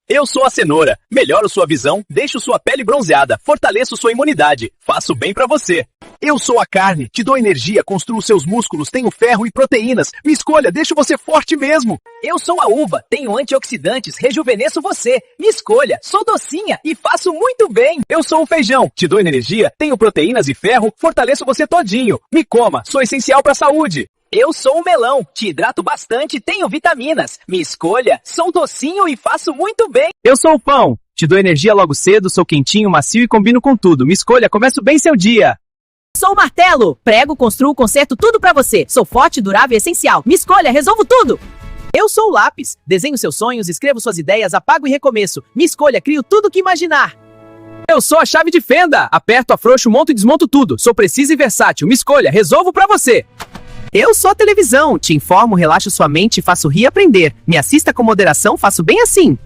Eu sou a cenoura. Melhoro sua visão, deixo sua pele bronzeada, fortaleço sua imunidade, faço bem pra você. Eu sou a carne, te dou energia, construo seus músculos, tenho ferro e proteínas. Me escolha, deixo você forte mesmo. Eu sou a uva, tenho antioxidantes, rejuvenesço você. Me escolha, sou docinha e faço muito bem. Eu sou o feijão, te dou energia, tenho proteínas e ferro, fortaleço você todinho. Me coma, sou essencial pra saúde. Eu sou o melão, te hidrato bastante, tenho vitaminas. Me escolha, sou docinho e faço muito bem. Eu sou o pão, te dou energia logo cedo, sou quentinho, macio e combino com tudo. Me escolha, começo bem seu dia. Sou o martelo, prego, construo, conserto tudo pra você. Sou forte, durável e essencial. Me escolha, resolvo tudo. Eu sou o lápis, desenho seus sonhos, escrevo suas ideias, apago e recomeço. Me escolha, crio tudo o que imaginar. Eu sou a chave de fenda, aperto, afrouxo, monto e desmonto tudo. Sou preciso e versátil, me escolha, resolvo pra você. Eu sou a televisão, te informo, relaxo sua mente, faço rir e aprender. Me assista com moderação, faço bem assim.